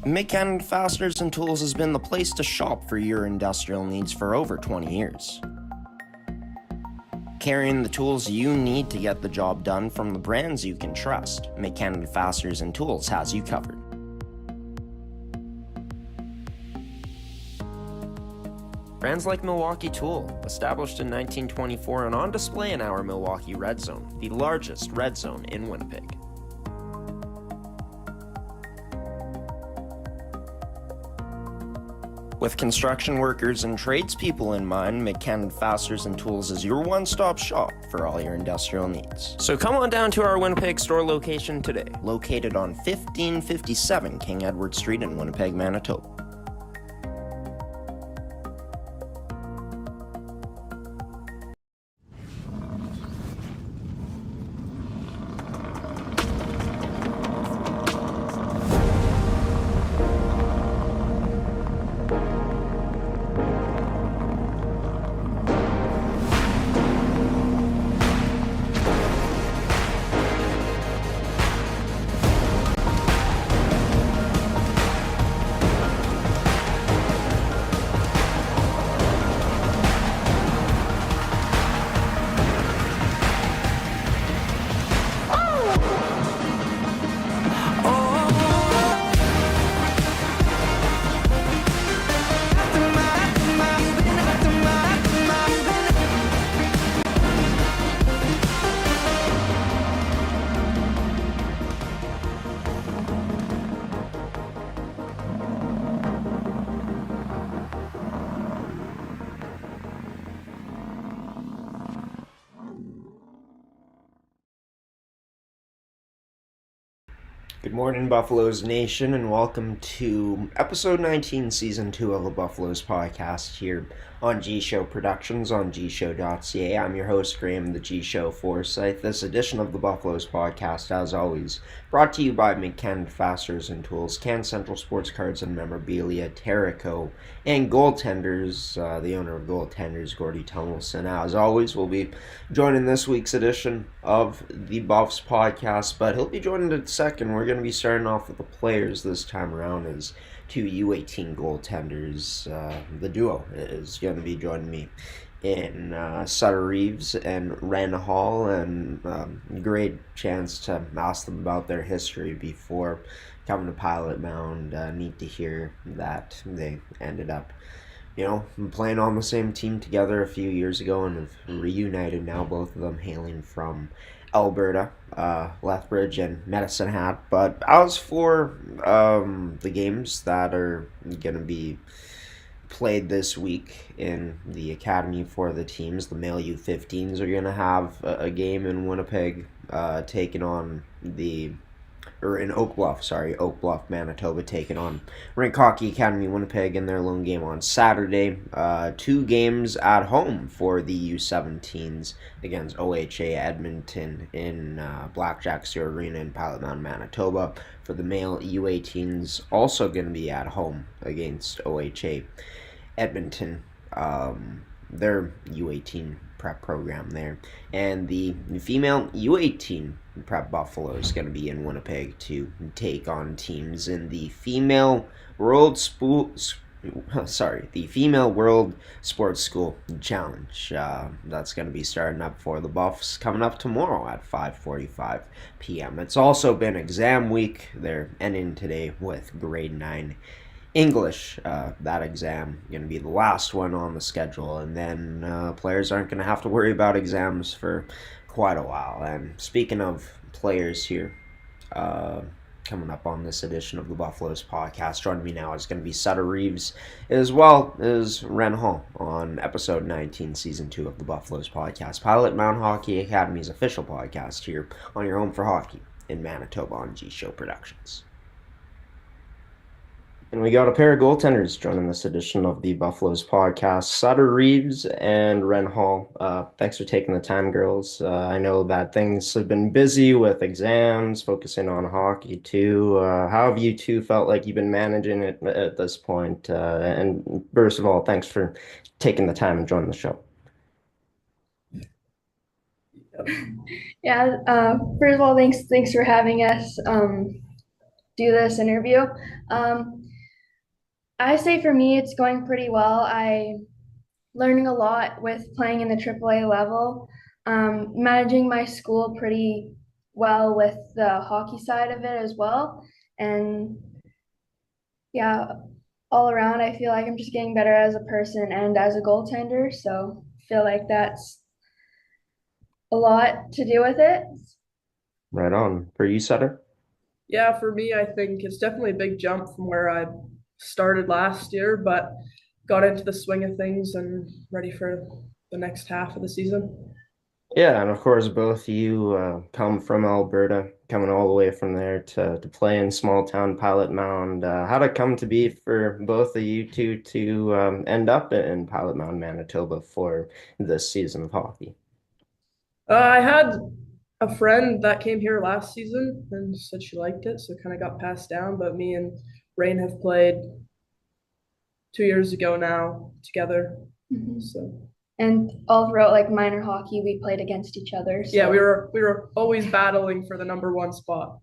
Mid-Canada Fasteners and Tools has been the place to shop for your industrial needs for over 20 years. Carrying the tools you need to get the job done from the brands you can trust, Mid-Canada Fasteners and Tools has you covered. Brands like Milwaukee Tool, established in 1924 and on display in our Milwaukee Red Zone, the largest red zone in Winnipeg. With construction workers and tradespeople in mind, Mid-Canada Fasteners and Tools is your one-stop shop for all your industrial needs. So come on down to our Winnipeg store location today, located on 1557 King Edward Street in Winnipeg, Manitoba. Good morning, Buffaloes Nation, and welcome to episode 19, season 2 of the Buffaloes podcast here on G Show Productions on gshow.ca. I'm your host, Graham, the G Show Forsyth. This edition of the Buffaloes podcast, as always, brought to you by Mid-Canada Fasteners and Tools, Can Central Sports Cards and Memorabilia, Terrico, and Goaltenders, the owner of Goaltenders, Gordie Tumilson. As always, we'll be joining this week's edition of the Buffs podcast, but he'll be joining in a second. We're going to be starting off with the players this time around as two U18 goaltenders. The duo is going to be joining me in Sutter Reeves and Ren Hall, and great chance to ask them about their history before coming to Pilot Mound. Neat to hear that they ended up playing on the same team together a few years ago and have reunited now, both of them hailing from Alberta, Lethbridge and Medicine Hat. But as for the games that are going to be played this week in the academy for the teams, the male U15s are going to have a game in Winnipeg, taking on in Oak Bluff, Manitoba, taking on Rink Hockey Academy Winnipeg in their lone game on Saturday. 2 games at home for the U17s against OHA Edmonton in Blackjack Steel Arena in Pilot Mound, Manitoba. For the male U18s, also going to be at home against OHA Edmonton, their U18 prep program there. And the female U18 prep Buffalo is going to be in Winnipeg to take on teams in the Female World Sports School Challenge. That's going to be starting up for the Buffs coming up tomorrow at 5:45 p.m. It's also been exam week. They're ending today with grade 9 English. That exam going to be the last one on the schedule, and then players aren't going to have to worry about exams for quite a while. And speaking of players here, coming up on this edition of the Buffaloes podcast, joining me now is going to be Sutter Reeves, as well as Ren Hall on episode 19, season 2 of the Buffaloes podcast, Pilot Mound Hockey Academy's official podcast here on your home for hockey in Manitoba on G Show Productions. And we got a pair of goaltenders joining this edition of the Buffaloes podcast, Sutter Reeves and Ren Hall. Thanks for taking the time, girls. I know that things have been busy with exams, focusing on hockey too. How have you two felt like you've been managing it at this point? And first of all, thanks for taking the time and joining the show. Yeah, first of all, thanks for having us. do this interview. Um, I say for me, it's going pretty well. I learning a lot with playing in the AAA level, managing my school pretty well with the hockey side of it as well, and yeah, all around, I feel like I'm just getting better as a person and as a goaltender. So I feel like that's a lot to do with it. Right on. For you, Sutter? Yeah, for me, I think it's definitely a big jump from where I started last year, but got into the swing of things and ready for the next half of the season. Yeah, and of course, both of you come from Alberta, coming all the way from there to play in small town Pilot Mound. How'd it come to be for both of you two to end up in Pilot Mound, Manitoba for this season of hockey? I had a friend that came here last season and said she liked it, so it kind of got passed down. But me and Rain have played 2 years ago now together. Mhm. So And all throughout like minor hockey, we played against each other. yeah, So we were always battling for the number one spot.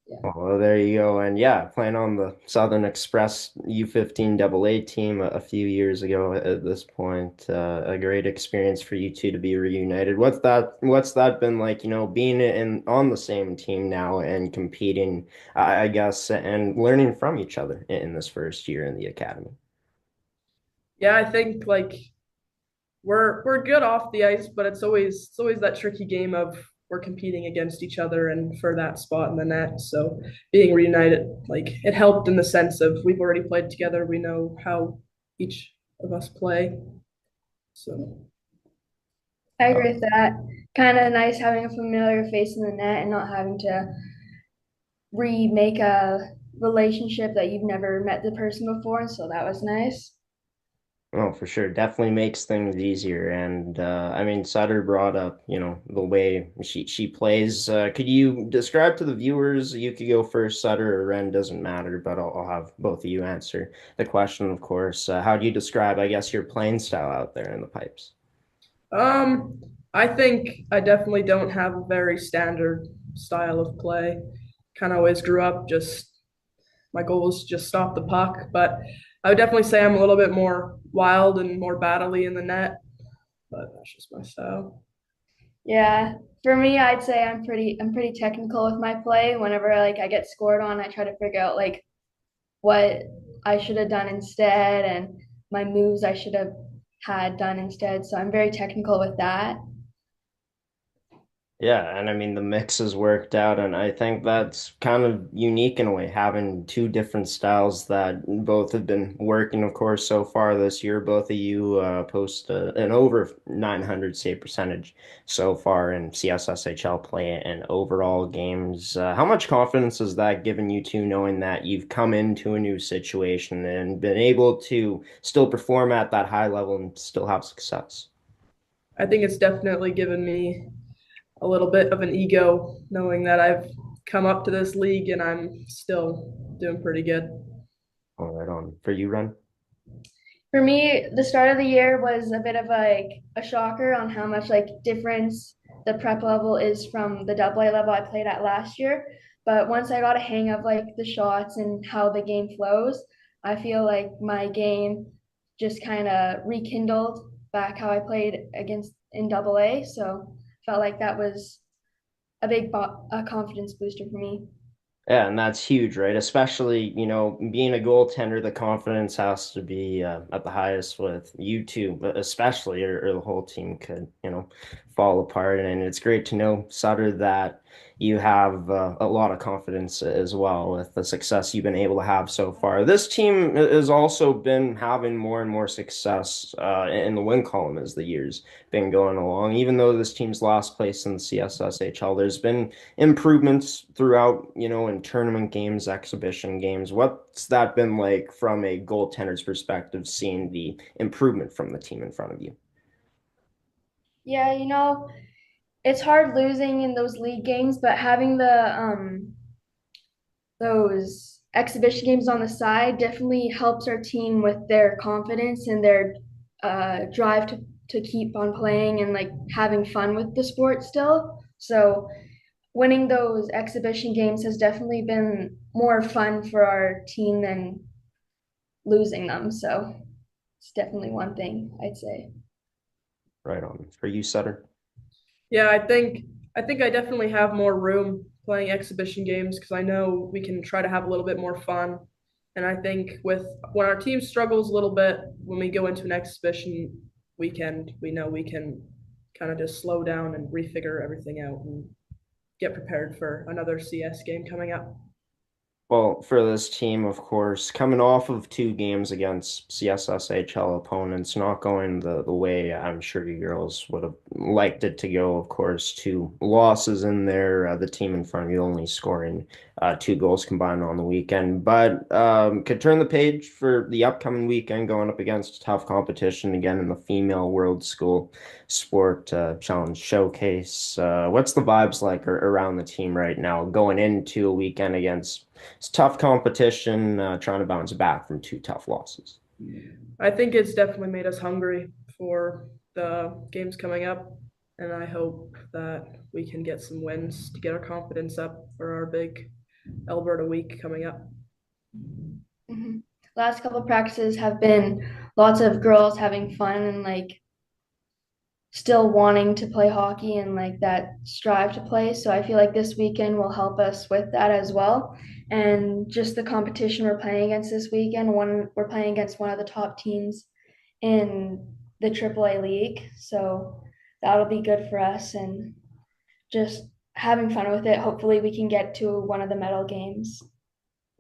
yeah. Well, there you go. And yeah, playing on the Southern Express U15 AA team a few years ago at this point. A great experience for you two to be reunited. What's that been like, being in on the same team now and competing, I guess, and learning from each other in this first year in the academy? Yeah, I think like we're good off the ice, but it's always that tricky game of we're competing against each other and for that spot in the net. So being reunited, like it helped in the sense of we've already played together. We know how each of us play. So I agree with that. Kind of nice having a familiar face in the net and not having to remake a relationship that you've never met the person before. And so that was nice. Oh, for sure. Definitely makes things easier. And I mean, Sutter brought up, the way she plays. Could you describe to the viewers? You could go first, Sutter or Ren, doesn't matter, but I'll have both of you answer the question, of course. How do you describe, I guess, your playing style out there in the pipes? um I think I definitely don't have a very standard style of play. Kind of always grew up just my goal is to just stop the puck, but I would definitely say I'm a little bit more wild and more battly in the net, but that's just my style. Yeah. For me, I'd say I'm pretty technical with my play. Whenever like I get scored on, I try to figure out like what I should have done instead and my moves I should have had done instead. So I'm very technical with that. Yeah, and I mean the mix has worked out, and I think that's kind of unique in a way, having two different styles that both have been working, of course, so far this year. Both of you post an over 900 save percentage so far in CSSHL play and overall games. How much confidence has that given you two, knowing that you've come into a new situation and been able to still perform at that high level and still have success? I think it's definitely given me a little bit of an ego knowing that I've come up to this league and I'm still doing pretty good. All right, on for you, Ren. For me, the start of the year was a bit of like a shocker on how much like difference the prep level is from the double A level I played at last year. But once I got a hang of like the shots and how the game flows, I feel like my game just kind of rekindled back how I played against in double A. So felt like that was a confidence booster for me. Yeah, and that's huge, right? Especially, being a goaltender, the confidence has to be at the highest with you two, but especially, or the whole team could, fall apart. And it's great to know, Sutter, that you have a lot of confidence as well with the success you've been able to have so far. This team has also been having more and more success in the win column as the years been going along. Even though this team's last place in the CSSHL, there's been improvements throughout, in tournament games, exhibition games. What's that been like from a goaltender's perspective, seeing the improvement from the team in front of you? Yeah, it's hard losing in those league games, but having the those exhibition games on the side definitely helps our team with their confidence and their drive to keep on playing and like having fun with the sport still. So winning those exhibition games has definitely been more fun for our team than losing them. So it's definitely one thing I'd say. Right on. For you, Sutter? Yeah, I think I definitely have more room playing exhibition games because I know we can try to have a little bit more fun. And I think with when our team struggles a little bit when we go into an exhibition weekend, we know we can kind of just slow down and refigure everything out and get prepared for another CS game coming up. Well, for this team, of course, coming off of two games against CSSHL opponents, not going the way I'm sure you girls would have liked it to go, of course, two losses in there, the team in front of you only scoring two goals combined on the weekend, but could turn the page for the upcoming weekend going up against tough competition again in the Female World School Sport Challenge Showcase. What's the vibes like around the team right now going into a weekend against it's tough competition, trying to bounce back from two tough losses? I think it's definitely made us hungry for the games coming up, and I hope that we can get some wins to get our confidence up for our big Alberta week coming up. Mm-hmm. Last couple practices have been lots of girls having fun and like still wanting to play hockey and like that strive to play. So I feel like this weekend will help us with that as well. And just the competition we're playing against this weekend, we're playing against one of the top teams in the AAA league. So that'll be good for us and just having fun with it. Hopefully we can get to one of the medal games.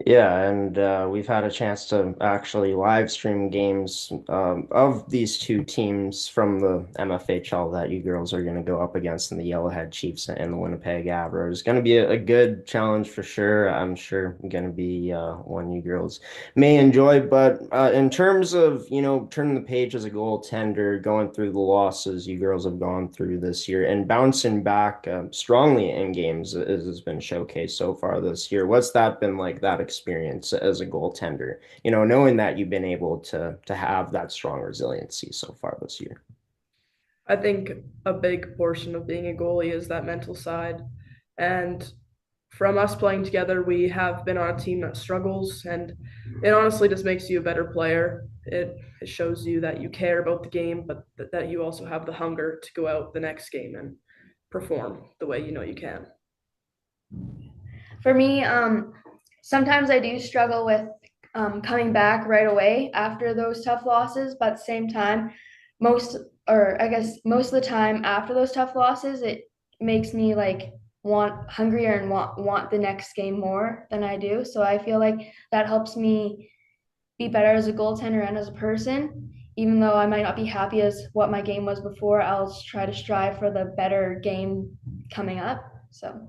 Yeah, and we've had a chance to actually live stream games of these two teams from the MFHL that you girls are going to go up against in the Yellowhead Chiefs and the Winnipeg Avros. It's going to be a good challenge for sure. I'm sure going to be one you girls may enjoy. But in terms of, turning the page as a goaltender, going through the losses you girls have gone through this year and bouncing back strongly in games as has been showcased so far this year, what's that been like, that experience as a goaltender, knowing that you've been able to have that strong resiliency so far this year? I think a big portion of being a goalie is that mental side. And from us playing together, we have been on a team that struggles, and it honestly just makes you a better player. It shows you that you care about the game, but that you also have the hunger to go out the next game and perform the way you know you can. For me, sometimes I do struggle with coming back right away after those tough losses, but at the same time, most or I guess most of the time after those tough losses, it makes me like want hungrier and want the next game more than I do. So I feel like that helps me be better as a goaltender and as a person. Even though I might not be happy as what my game was before, I'll try to strive for the better game coming up. So.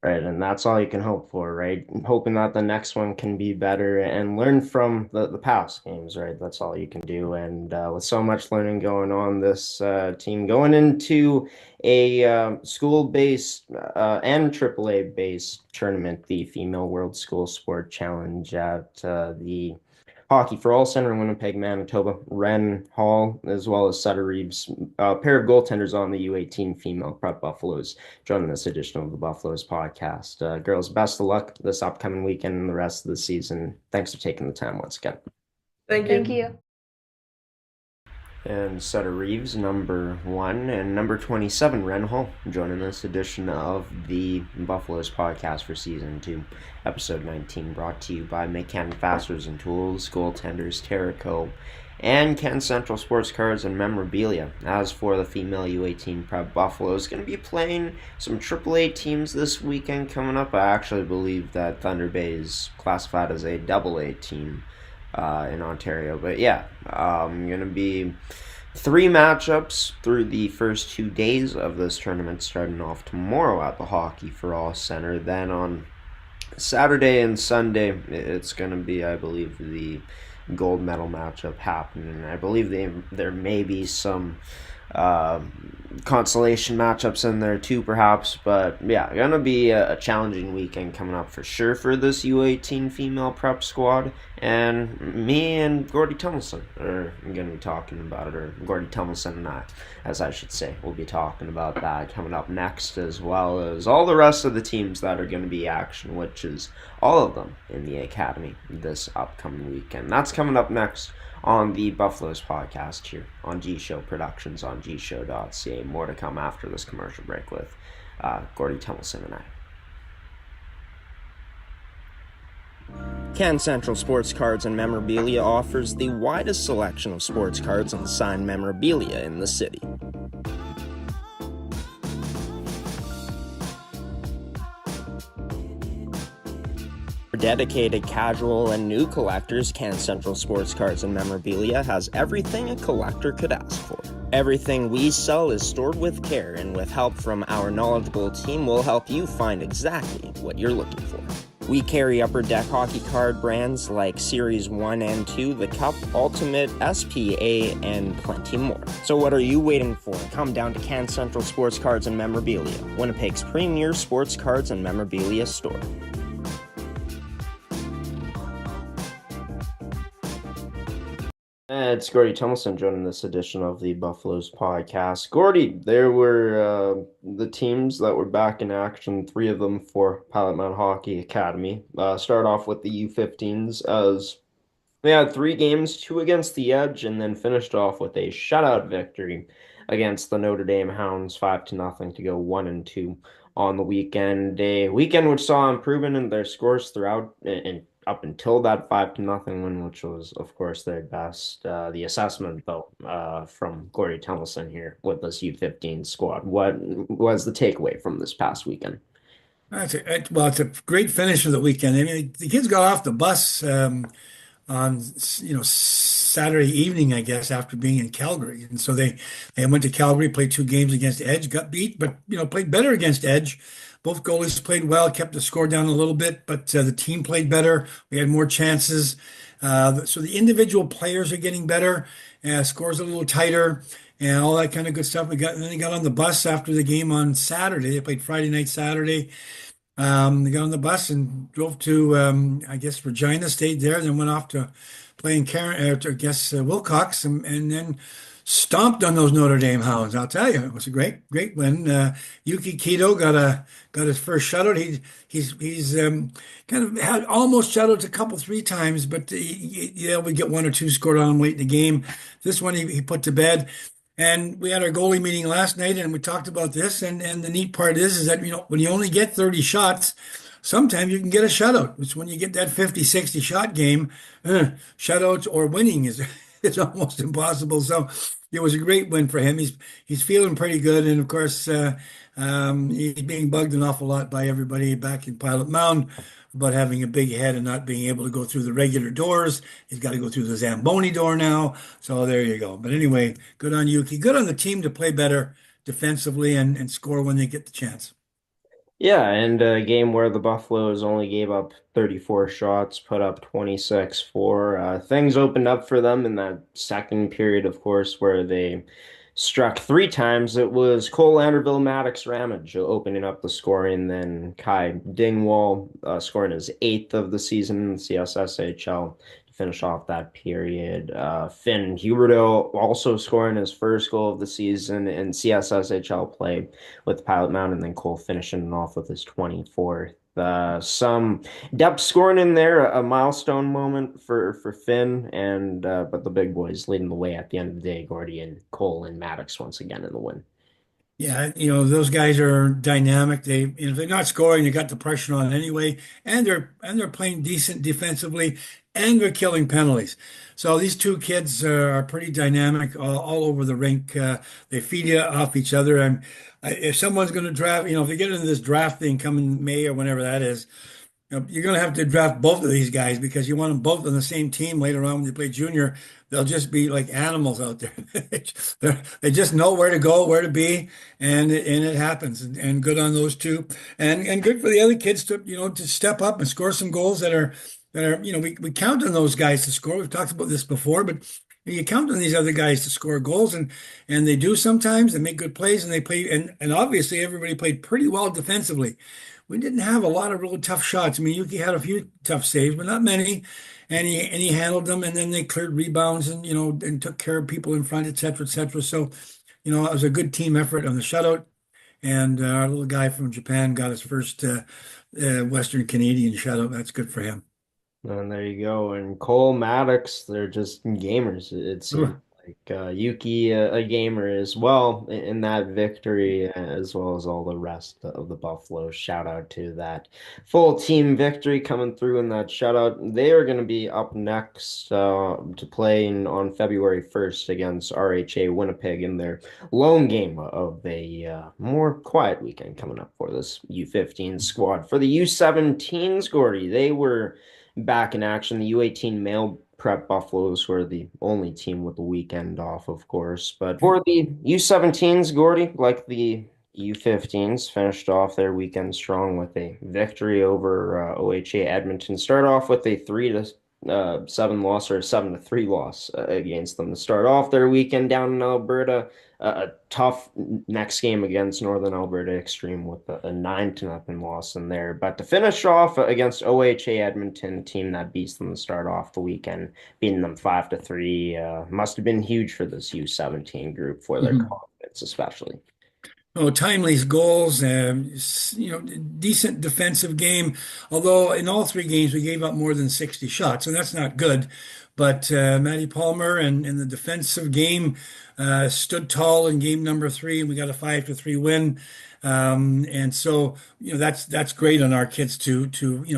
Right, and that's all you can hope for, right? Hoping that the next one can be better and learn from the past games, right? That's all you can do. And with so much learning going on, this team going into a school-based and AAA-based tournament, the Female World School Sport Challenge at the Hockey for All Center in Winnipeg, Manitoba, Ren Hall, as well as Sutter Reeves, a pair of goaltenders on the U18 Female Prep Buffaloes, joining this edition of the Buffaloes podcast. Girls, best of luck this upcoming weekend and the rest of the season. Thanks for taking the time once again. Thank Thank you. you. And Sutter Reeves, number 1, and number 27, Ren Hall, joining this edition of the Buffaloes podcast for season 2, episode 19, brought to you by McCann Fasteners and Tools, Goaltenders, Terraco, and Ken Central Sports Cards and Memorabilia. As for the Female U18 Prep Buffaloes, going to be playing some AAA teams this weekend coming up. I actually believe that Thunder Bay is classified as a AA team in Ontario. But yeah, going to be 3 matchups through the first 2 days of this tournament, starting off tomorrow at the Hockey for All Center. Then on Saturday and Sunday, it's going to be, I believe, the gold medal matchup happening. I believe there may be some uh, consolation matchups in there too, perhaps. But yeah, gonna be a challenging weekend coming up for sure for this U18 female prep squad. And me and Gordie Tumilson are gonna be talking about it, or Gordie Tumilson and I, as I should say, we'll be talking about that coming up next, as well as all the rest of the teams that are gonna be action, which is all of them in the academy this upcoming weekend. That's coming up next on the Buffaloes podcast here on G Show Productions on gshow.ca. More to come after this commercial break with Gordie Tumilson and I. Can Central Sports Cards and Memorabilia offers the widest selection of sports cards and signed memorabilia in the city. For dedicated casual and new collectors, Can Central Sports Cards and Memorabilia has everything a collector could ask for. Everything we sell is stored with care, and with help from our knowledgeable team, we'll help you find exactly what you're looking for. We carry Upper Deck hockey card brands like Series 1 and 2, The Cup, Ultimate, SPA, and plenty more. So what are you waiting for? Come down to Can Central Sports Cards and Memorabilia, Winnipeg's premier sports cards and memorabilia store. It's Gordie Tumilson joining this edition of the Buffaloes podcast. Gordie, there were the teams that were back in action, three of them for Pilot Mountain Hockey Academy. Start off with the U15s, as they had three games, two against the Edge, and then finished off with a shutout victory against the Notre Dame Hounds, 5-0 to go 1-2 on the weekend. A weekend which saw improvement in their scores throughout and up until that 5-0 win, which was, of course, their best. The assessment, though, from Gordie Tumilson here with this U15 squad. What was the takeaway from this past weekend? Well, it's a great finish of the weekend. I mean, the kids got off the bus on Saturday evening, I guess, after being in Calgary, and so they went to Calgary, played two games against Edge, got beat, but played better against Edge. Both goalies played well, kept the score down a little bit, but the team played better. We had more chances. So the individual players are getting better. Scores a little tighter, and all that kind of good stuff. And then they got on the bus after the game on Saturday. They played Friday night, Saturday. They got on the bus and drove to, I guess, Regina, stayed there, then went off to play in Wilcox, and then stomped on those Notre Dame Hounds. I'll tell you, it was a great, great win. Yuki Kito got his first shutout. He's kind of had almost shutouts a couple, three times, but we get one or two scored on him late in the game. This one he put to bed. And we had our goalie meeting last night, and we talked about this. And the neat part is that when you only get 30 shots, sometimes you can get a shutout. It's when you get that 50, 60 shot game, shutouts or winning is it's almost impossible. So it was a great win for him. He's feeling pretty good, and of course, he's being bugged an awful lot by everybody back in Pilot Mountain about having a big head and not being able to go through the regular doors. He's got to go through the Zamboni door now. So there you go. But anyway, good on Yuki. Good on the team to play better defensively and score when they get the chance. Yeah, and a game where the Buffaloes only gave up 34 shots, put up 26 for. Things opened up for them in that second period, of course, where they struck three times. It was Cole Anderville, Maddox Ramage opening up the scoring, then Kai Dingwall scoring his eighth of the season in the CSSHL to finish off that period. Finn Huberdeau also scoring his first goal of the season in CSSHL play with Pilot Mountain, and then Cole finishing off with his 24th. Some depth scoring in there, a milestone moment for Finn, and but the big boys leading the way at the end of the day, Gordie and Cole and Maddox once again in the win. Yeah, those guys are dynamic. If they're not scoring, they got the pressure on anyway, and they're playing decent defensively, and they're killing penalties. So these two kids are pretty dynamic all over the rink. They feed you off each other. And if someone's going to draft, if they get into this draft thing coming May or whenever that is, you're going to have to draft both of these guys because you want them both on the same team later on when they play junior. They'll just be like animals out there. They just know where to go, where to be, and it happens. And good on those two, and good for the other kids to step up and score some goals that are we count on those guys to score. We've talked about this before, but You count on these other guys to score goals, and they do sometimes. They make good plays, and they play. And obviously, everybody played pretty well defensively. We didn't have a lot of really tough shots. I mean, Yuki had a few tough saves, but not many. And he handled them, and then they cleared rebounds, and and took care of people in front, et cetera, et cetera. So, it was a good team effort on the shutout. And our little guy from Japan got his first Western Canadian shutout. That's good for him. And there you go. And Cole Maddox, they're just gamers. It seems Ugh. like Yuki, a gamer as well in that victory, as well as all the rest of the Buffaloes. Shout out to that full team victory coming through in that shutout. They are going to be up next to play on February 1st against RHA Winnipeg in their lone game of a more quiet weekend coming up for this U15 squad. For the U17s, Gordie, they were back in action. The U18 male prep Buffaloes were the only team with the weekend off, of course. But for the U17s, Gordy, like the U15s, finished off their weekend strong with a victory over OHA Edmonton. Start off with a 3-7 loss or a 7-3 loss against them to start off their weekend down in Alberta. A tough next game against Northern Alberta Extreme with a 9-0 loss in there. But to finish off against OHA Edmonton, a team that beats them to start off the weekend, beating them 5-3, must have been huge for this U17 group for their Mhm. confidence, especially. Oh, Timely's goals, decent defensive game. Although in all three games we gave up more than 60 shots, and that's not good. But Matty Palmer and the defensive game stood tall in game number three, and we got a 5-3 win. And so that's great on our kids to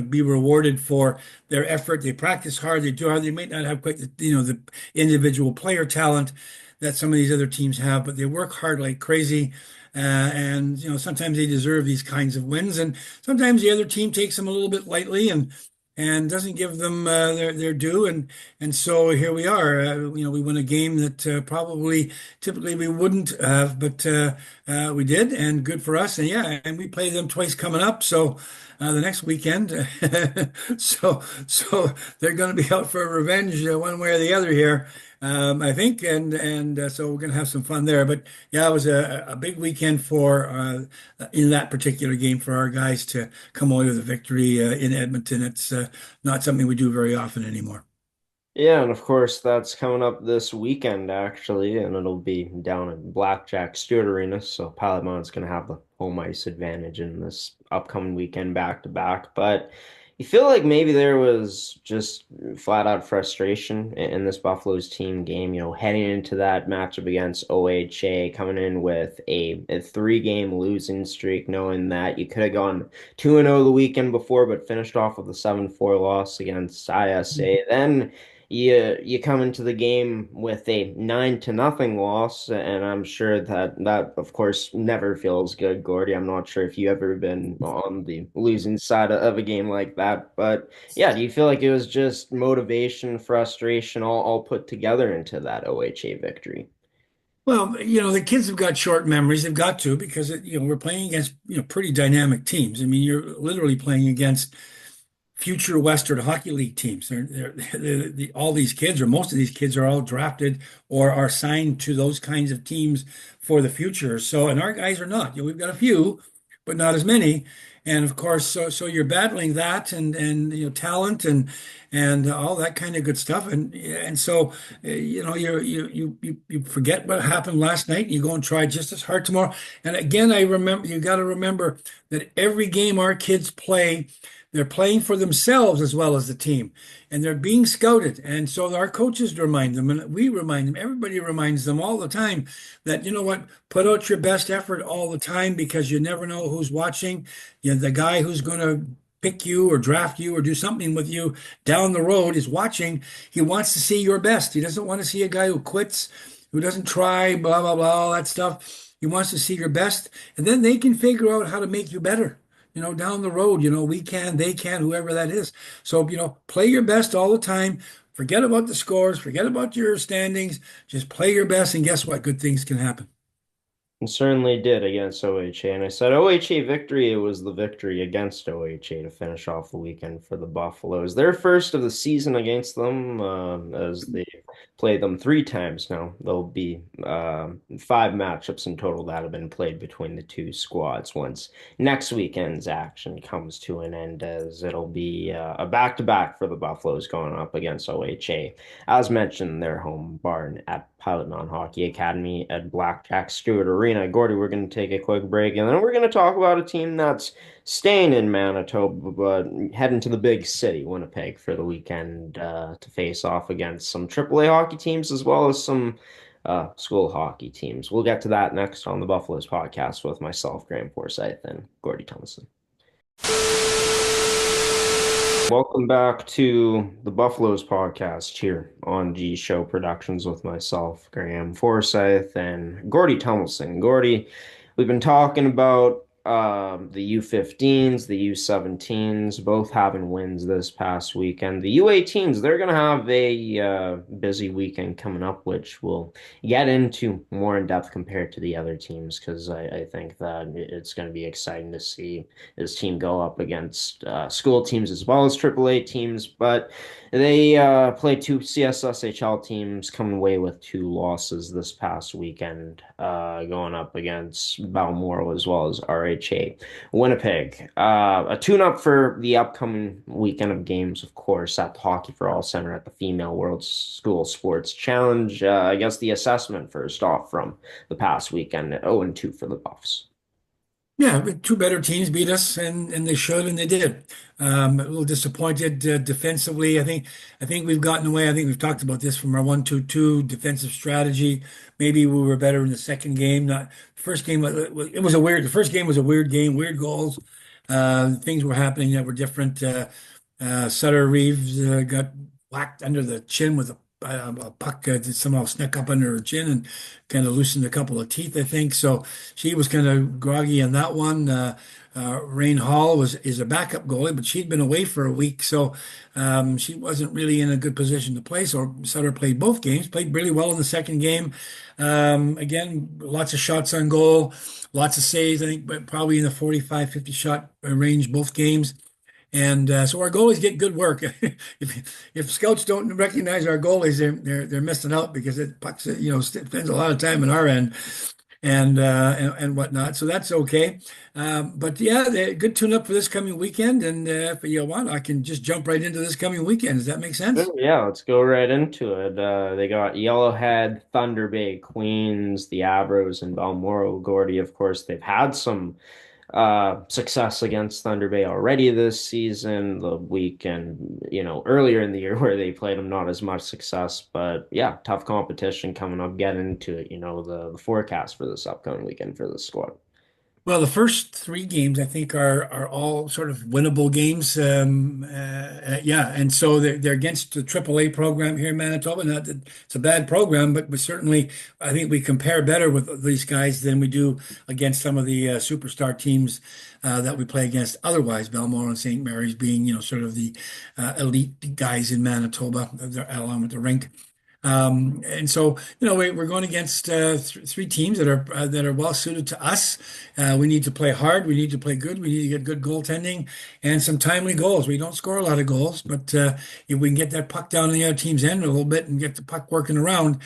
be rewarded for their effort. They practice hard, they do hard. They might not have quite the individual player talent that some of these other teams have, but they work hard like crazy. And sometimes they deserve these kinds of wins, and sometimes the other team takes them a little bit lightly and doesn't give them their due. And so here we are. We won a game that probably typically we wouldn't have, but we did, and good for us. And yeah, and we play them twice coming up. So the next weekend, so they're going to be out for revenge one way or the other here. I think, and so we're going to have some fun there. But yeah, it was a big weekend for in that particular game for our guys to come away with a victory in Edmonton. It's not something we do very often anymore. Yeah, and of course that's coming up this weekend actually, and it'll be down at Blackjack Stewart Arena. So Pilot Mountain's going to have the home ice advantage in this upcoming weekend back to back. But you feel like maybe there was just flat out frustration in this Buffaloes team game, heading into that matchup against OHA, coming in with a three-game losing streak, knowing that you could have gone 2-0 the weekend before, but finished off with a 7-4 loss against ISA. Then you come into the game with a 9-0 loss, and I'm sure that of course never feels good, Gordy. I'm not sure if you ever been on the losing side of a game like that, but yeah, do you feel like it was just motivation, frustration, all put together into that OHA victory? Well, the kids have got short memories. They've got to because we're playing against pretty dynamic teams. I mean, you're literally playing against future Western Hockey League teams. All these kids, or most of these kids, are all drafted or are signed to those kinds of teams for the future. So, and our guys are not. We've got a few, but not as many. And of course, so you're battling that and talent and all that kind of good stuff. And so you forget what happened last night. And you go and try just as hard tomorrow. And again, I remember you got to remember that every game our kids play. They're playing for themselves as well as the team, and they're being scouted. And so our coaches remind them, and we remind them, everybody reminds them all the time that, you know what, put out your best effort all the time because you never know who's watching. The guy who's going to pick you or draft you or do something with you down the road is watching. He wants to see your best. He doesn't want to see a guy who quits, who doesn't try, blah, blah, blah, all that stuff. He wants to see your best, and then they can figure out how to make you better down the road, we can, they can, whoever that is. So, play your best all the time. Forget about the scores, forget about your standings. Just play your best, and guess what? Good things can happen. And certainly did against OHA. And I said OHA victory, it was the victory against OHA to finish off the weekend for the Buffaloes. Their first of the season against them, as they play them 3 times now. There'll be 5 matchups in total that have been played between the two squads once next weekend's action comes to an end, as it'll be a back-to-back for the Buffaloes going up against OHA. As mentioned, their home barn at Pilot Non-Hockey Academy at Blackjack Stewart Arena. Gordie, we're going to take a quick break, and then we're going to talk about a team that's staying in Manitoba, but heading to the big city, Winnipeg, for the weekend to face off against some AAA hockey teams as well as some school hockey teams. We'll get to that next on the Buffaloes podcast with myself, Graham Forsyth, and Gordie Tumilson. Welcome back to the Buffaloes podcast here on G Show Productions with myself, Graham Forsyth, and Gordie Tumilson. Gordie, we've been talking about the U15s, the U17s, both having wins this past weekend. The U18s, they're going to have a busy weekend coming up, which we'll get into more in depth compared to the other teams, because I think that it's going to be exciting to see his team go up against school teams as well as AAA teams. But they played two CSSHL teams, coming away with 2 losses this past weekend, going up against Balmoral as well as RHA Winnipeg. A tune-up for the upcoming weekend of games, of course, at the Hockey for All Center at the Female World School Sports Challenge. I guess the assessment first off from the past weekend, 0-2 for the Buffs. Yeah, but two better teams beat us, and they should, and they did. A little disappointed defensively. I think we've gotten away. I think we've talked about this from our 1-2-2 defensive strategy. Maybe we were better in the second game. Not the first game. It was a weird. The first game was a weird game. Weird goals. Things were happening that were different. Sutter Reeves got whacked under the chin with a puck that somehow snuck up under her chin and kind of loosened a couple of teeth, I think. So she was kind of groggy on that one. Rain Hall is a backup goalie, but she'd been away for a week, so she wasn't really in a good position to play. So Sutter played both games, played really well in the second game. Again, lots of shots on goal, lots of saves. I think but probably in the 45, 50 shot range both games. And so our goalies get good work. If scouts don't recognize our goalies, they're missing out because it pucks spends a lot of time in our end and whatnot. So that's okay. But yeah, good tune up for this coming weekend. And if you want, I can just jump right into this coming weekend. Does that make sense? Yeah, let's go right into it. They got Yellowhead, Thunder Bay, Queens, the Abros, and Balmoral. Gordie, of course, they've had some success against Thunder Bay already this season. The weekend, earlier in the year where they played them, not as much success. But yeah, tough competition coming up. Get into it. The forecast for this upcoming weekend for the squad. Well, the first 3 games I think are all sort of winnable games. Yeah, and so they're against the AAA program here in Manitoba. Not that it's a bad program, but certainly I think we compare better with these guys than we do against some of the superstar teams that we play against. Otherwise, Balmoral and St. Mary's being sort of the elite guys in Manitoba, along with the rink. And so, we're going against 3 teams that are well suited to us. We need to play hard. We need to play good. We need to get good goaltending and some timely goals. We don't score a lot of goals, but if we can get that puck down in the other team's end a little bit and get the puck working around,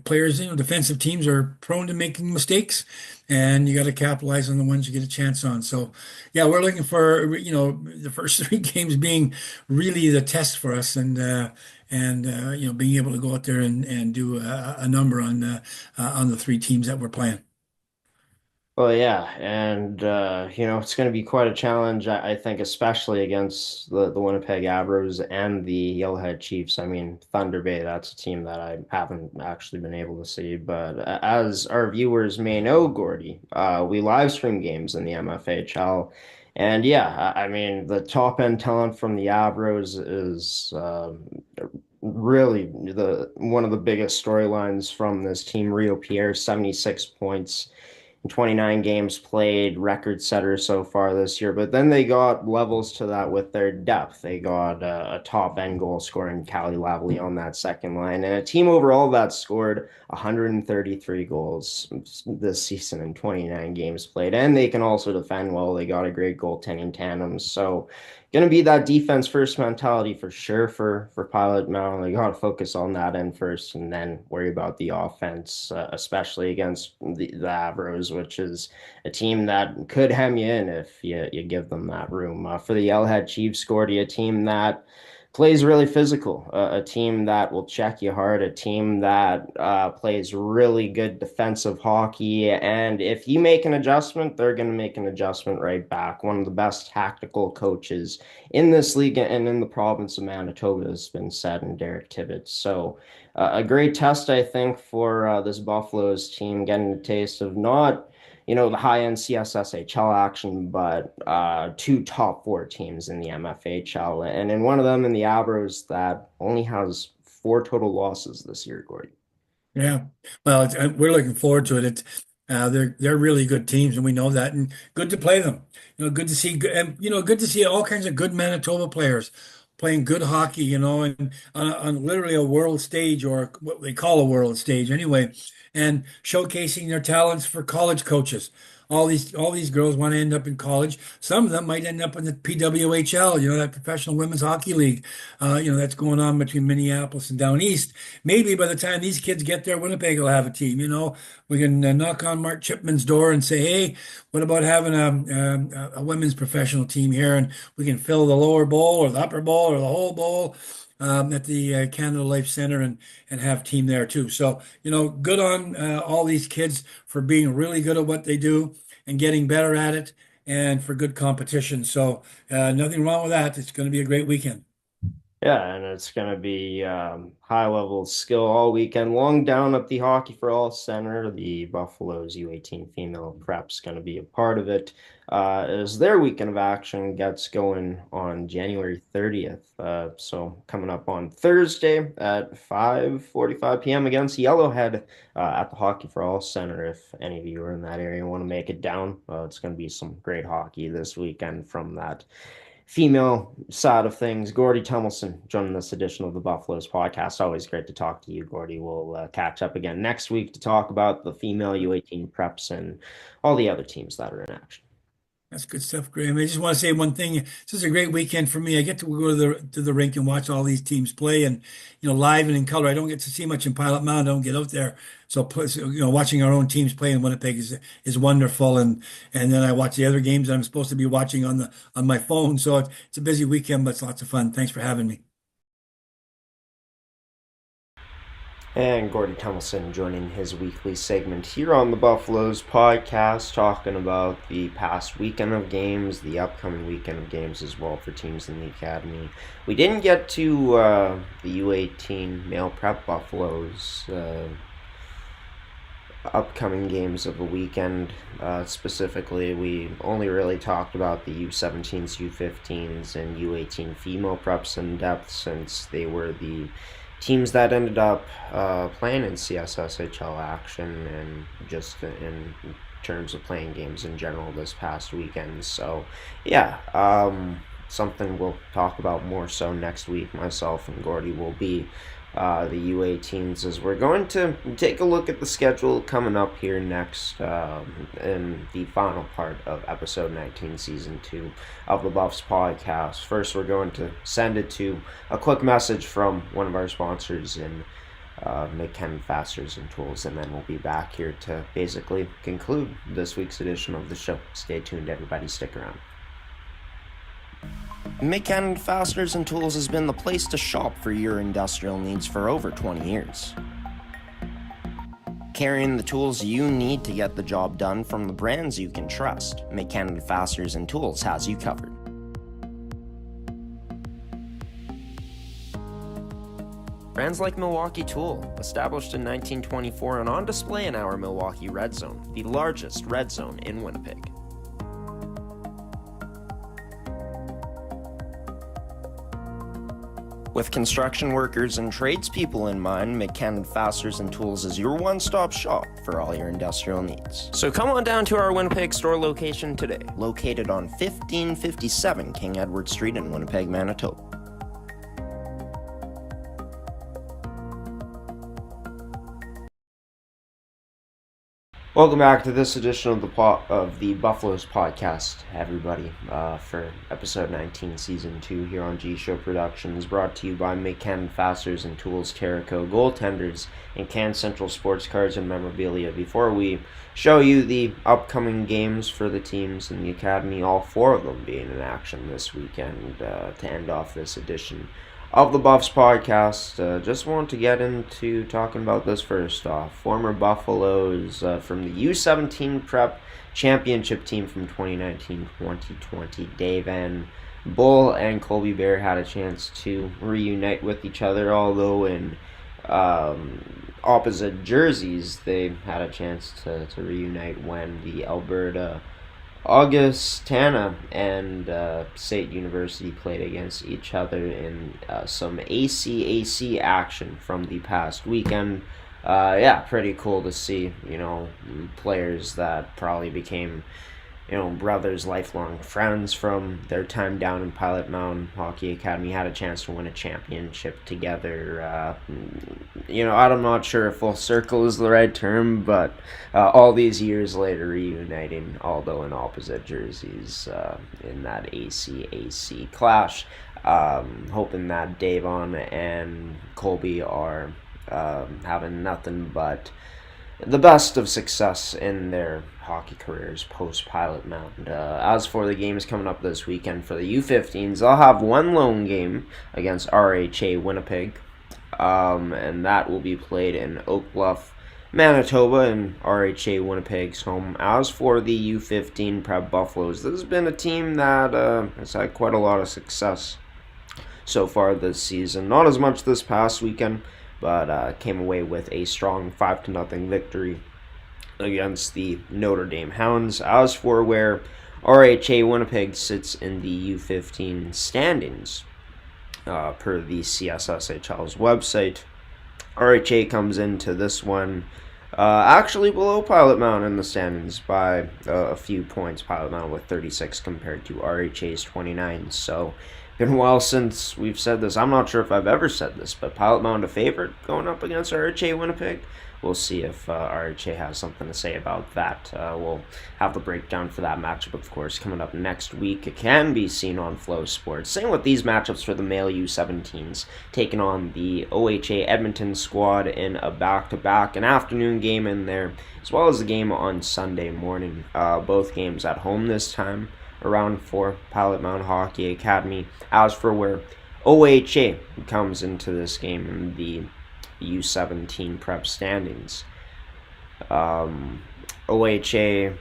players, defensive teams are prone to making mistakes, and you got to capitalize on the ones you get a chance on. So, yeah, we're looking for, the first 3 games being really the test for us, and being able to go out there and do a number on the 3 teams that we're playing. Well, yeah, and it's going to be quite a challenge, I think, especially against the Winnipeg Abros and the Yellowhead Chiefs. I mean, Thunder Bay, that's a team that I haven't actually been able to see, but as our viewers may know, Gordie, we live stream games in the MFHL, and yeah, I mean, the top end talent from the Abros is really the one of the biggest storylines from this team. Rio Pierre, 76 points. 29 games played, record setter so far this year. But then they got levels to that with their depth. They got a top end goal scorer in Callie Lavely on that second line, and a team overall that scored 133 goals this season in 29 games played. And they can also defend well. They got a great goaltending tandem. So Going to be that defense first mentality for sure for Pilot Mountain. You got to focus on that end first, and then worry about the offense, especially against the Avros, which is a team that could hem you in if you give them that room. For the Yellowhead Chiefs, Gordie, a team that plays really physical, a team that will check you hard, a team that plays really good defensive hockey. And if you make an adjustment, they're going to make an adjustment right back. One of the best tactical coaches in this league and in the province of Manitoba has been said in Derek Tibbetts. So a great test, I think, for this Buffaloes team, getting a taste of not the high-end CSSHL action, but two top four teams in the MFHL, and in one of them in the Avros that only has 4 total losses this year, Gordie. Yeah, well, we're looking forward to it. They're really good teams, and we know that, and good to play them. Good to see, and good to see all kinds of good Manitoba players playing good hockey. And on literally a world stage, or what they call a world stage anyway, and showcasing their talents for college coaches. All these girls want to end up in college. Some of them might end up in the PWHL, that Professional Women's Hockey League, that's going on between Minneapolis and down east. Maybe by the time these kids get there, Winnipeg will have a team. We can knock on Mark Chipman's door and say, hey, what about having a women's professional team here? And we can fill the lower bowl or the upper bowl or the whole bowl at the Canada Life Center and have team there too. So, good on all these kids for being really good at what they do and getting better at it and for good competition. So, nothing wrong with that. It's going to be a great weekend. Yeah, and it's going to be high level skill all weekend long down at the Hockey for All Center. The Buffaloes U18 Female Prep's going to be a part of it as their weekend of action gets going on January 30th. So coming up on Thursday at 5:45 p.m. against Yellowhead at the Hockey for All Center. If any of you are in that area and want to make it down, it's going to be some great hockey this weekend from that female side of things. Gordie Tumilson joining this edition of the Buffaloes podcast. Always great to talk to you, Gordie. We'll catch up again next week to talk about the female U18 preps and all the other teams that are in action. That's good stuff, Graham. I just want to say one thing. This is a great weekend for me. I get to go to the rink and watch all these teams play, and live and in color. I don't get to see much in Pilot Mountain. I don't get out there, so watching our own teams play in Winnipeg is wonderful. And then I watch the other games that I'm supposed to be watching on my phone. So it's a busy weekend, but it's lots of fun. Thanks for having me. And Gordie Tumilson joining his weekly segment here on the Buffaloes podcast, talking about the past weekend of games, the upcoming weekend of games as well for teams in the academy. We didn't get to the U18 male prep Buffaloes upcoming games of the weekend. Specifically, we only really talked about the U17s, U15s, and U18 female preps in depth, since they were the teams that ended up playing in CSSHL action and just in terms of playing games in general this past weekend. So yeah, something we'll talk about more so next week. Myself and Gordie will be the U18s, as we're going to take a look at the schedule coming up here next in the final part of episode 19, season 2 of the Buffs podcast. First, we're going to send it to a quick message from one of our sponsors in McKenna Fasteners and Tools, and then we'll be back here to basically conclude this week's edition of the show. Stay tuned, everybody. Stick around. McKenna Fasteners and Tools has been the place to shop for your industrial needs for over 20 years. Carrying the tools you need to get the job done from the brands you can trust, McKenna Fasteners and Tools has you covered. Brands like Milwaukee Tool, established in 1924 and on display in our Milwaukee Red Zone, the largest red zone in Winnipeg. With construction workers and tradespeople in mind, McKenna Fasteners and Tools is your one-stop shop for all your industrial needs. So come on down to our Winnipeg store location today, located on 1557 King Edward Street in Winnipeg, Manitoba. Welcome back to this edition of the Buffaloes podcast, everybody. For episode 19, season 2 here on G Show Productions, brought to you by McCann Fasteners and Tools, Terrico, Goaltenders, and Can Central Sports Cards and Memorabilia. Before we show you the upcoming games for the teams in the academy, all 4 of them being in action this weekend, to end off this edition of the Buffs podcast. Just want to get into talking about this first off. Former Buffaloes from the U17 Prep championship team from 2019-2020, Dave and Bull and Colby Bear had a chance to reunite with each other, although in opposite jerseys. They had a chance to reunite when the Alberta Augustana and State University played against each other in some ACAC action from the past weekend. Pretty cool to see, players that probably became, brothers, lifelong friends from their time down in Pilot Mountain Hockey Academy, had a chance to win a championship together. I'm not sure if full circle is the right term, but all these years later reuniting, although in opposite jerseys, in that ACAC clash. Hoping that Davon and Colby are having nothing but the best of success in their hockey careers post-Pilot Mountain. As for the games coming up this weekend for the U15s, they'll have one lone game against RHA Winnipeg, and that will be played in Oak Bluff, Manitoba, and RHA Winnipeg's home. As for the U15 Prep Buffaloes, this has been a team that has had quite a lot of success so far this season. Not as much this past weekend, but came away with a strong 5-0 victory against the Notre Dame Hounds. As for where RHA Winnipeg sits in the U15 standings, per the CSSHL's website, RHA comes into this one actually below Pilot Mountain in the standings by a few points. Pilot Mountain with 36 compared to RHA's 29. So been a while since we've said this. I'm not sure if I've ever said this, but Pilot Mountain a favorite going up against RHA Winnipeg. We'll see if RHA has something to say about that. We'll have the breakdown for that matchup, of course, coming up next week. It can be seen on Flow Sports. Same with these matchups for the male U17s, taking on the OHA Edmonton squad in a back-to-back, an afternoon game in there, as well as the game on Sunday morning. Both games at home this time, around for Pilot Mountain Hockey Academy. As for where OHA comes into this game in the U17 Prep standings, OHA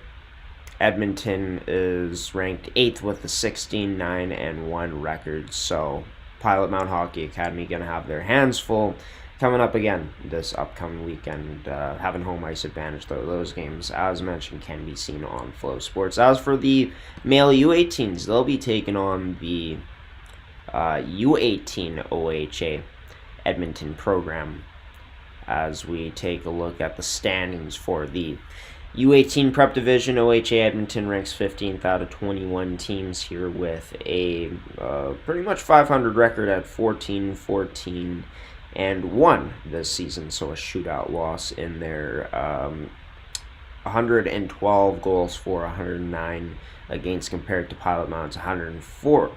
Edmonton is ranked 8th with a 16-9-1 record, so Pilot Mountain Hockey Academy going to have their hands full coming up again this upcoming weekend, having home ice advantage, though those games, as mentioned, can be seen on Flow Sports. As for the male U18s, they'll be taking on the U18 OHA Edmonton program. As we take a look at the standings for the U18 Prep Division, OHA Edmonton ranks 15th out of 21 teams here with a pretty much 500 record at 14-14 and 1 this season, so a shootout loss in their 112 goals for, 109 against, compared to Pilot Mountain's 104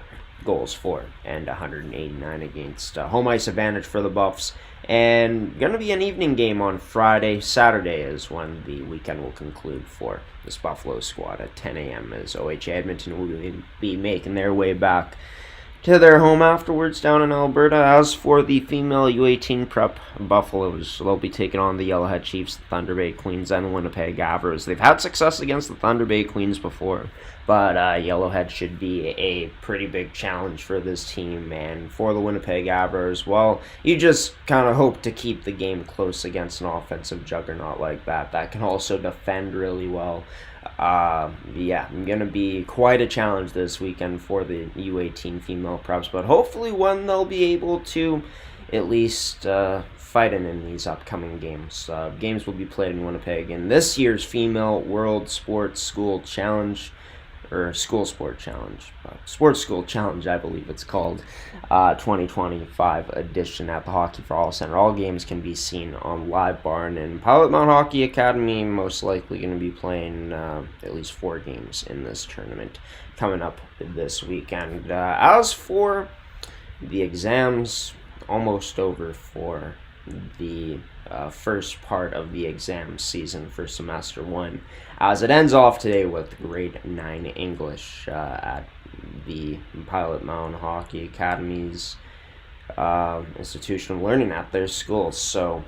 goals for and 189 against. Home ice advantage for the Buffs, and going to be an evening game on Friday. Saturday is when the weekend will conclude for this Buffalo squad at 10 a.m. as OHA Edmonton will be making their way back to their home afterwards down in Alberta. As for the female U18 Prep Buffaloes, they'll be taking on the Yellowhead Chiefs, the Thunder Bay Queens, and the Winnipeg Avers. They've had success against the Thunder Bay Queens before, but Yellowhead should be a pretty big challenge for this team. And for the Winnipeg Avers, well, you just kind of hope to keep the game close against an offensive juggernaut like that can also defend really well. Going to be quite a challenge this weekend for the U18 female preps, but hopefully one they'll be able to at least fight in these upcoming games. Games will be played in Winnipeg in this year's Female World Sports School Challenge. or School Sport Challenge, Sports School Challenge, I believe it's called, 2025 edition at the Hockey for All Center. All games can be seen on Live Barn, and Pilot Mount Hockey Academy most likely going to be playing at least 4 games in this tournament coming up this weekend. As for the exams, almost over for the first part of the exam season for semester 1, as it ends off today with grade 9 English at the Pilot Mountain Hockey Academy's institution of learning at their school. So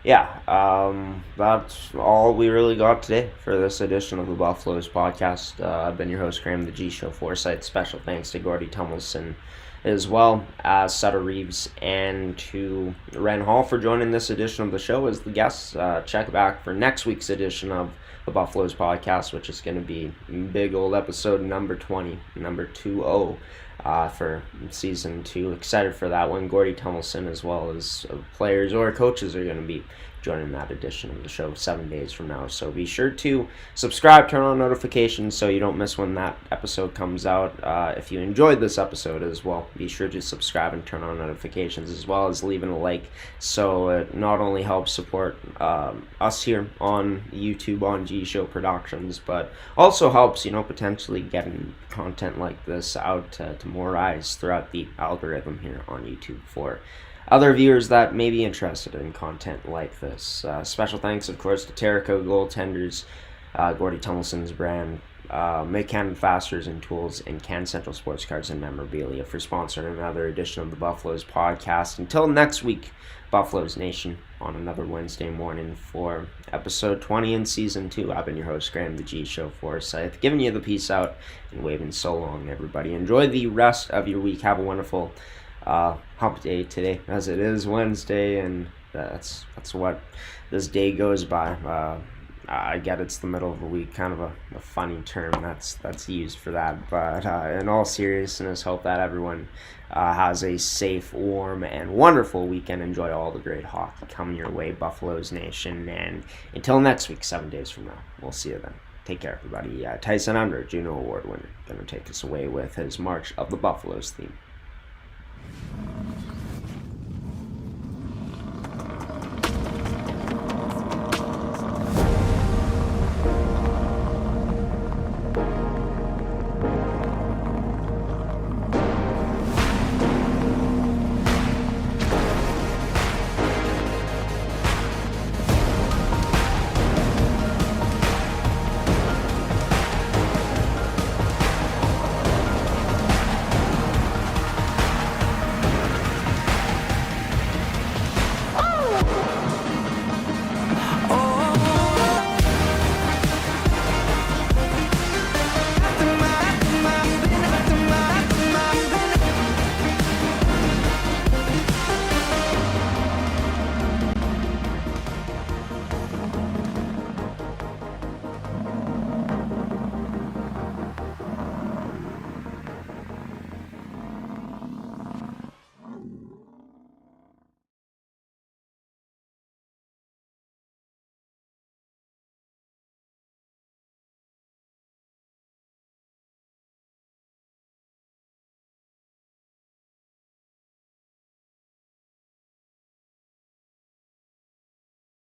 yeah, that's all we really got today for this edition of the Buffaloes podcast. I've been your host, Graham, the G Show Foresight. Special thanks to Gordie Tumilson, as well as Sutter Reeves and to Ren Hall for joining this edition of the show as the guests. Check back for next week's edition of the Buffaloes podcast, which is going to be big old episode number 20, number 20, for season 2. Excited for that one. Gordie Tumilson, as well as players or coaches, are going to be joining that edition of the show 7 days from now. So be sure to subscribe, turn on notifications so you don't miss when that episode comes out. If you enjoyed this episode as well, be sure to subscribe and turn on notifications, as well as leaving a like, so it not only helps support us here on YouTube on G Show Productions, but also helps, potentially getting content like this out to more eyes throughout the algorithm here on YouTube for other viewers that may be interested in content like this. Special thanks, of course, to Terrico Goaltenders, Gordie Tumilson's brand, Mid-Canada Fasteners and Tools, and Can Central Sports Cards and Memorabilia for sponsoring another edition of the Buffaloes podcast. Until next week, Buffaloes Nation, on another Wednesday morning for episode 20 in season 2. I've been your host, Graham, the G Show Foresight, giving you the peace out and waving so long, everybody. Enjoy the rest of your week. Have a wonderful hump day today, as it is Wednesday, and that's what this day goes by. I get it's the middle of the week, kind of a funny term that's used for that, but in all seriousness, hope that everyone has a safe, warm, and wonderful weekend. Enjoy all the great hockey coming your way, Buffaloes Nation, and until next week, 7 days from now, we'll see you then. Take care, everybody. Tyson Under, Juno Award winner, going to take us away with his March of the Buffaloes theme.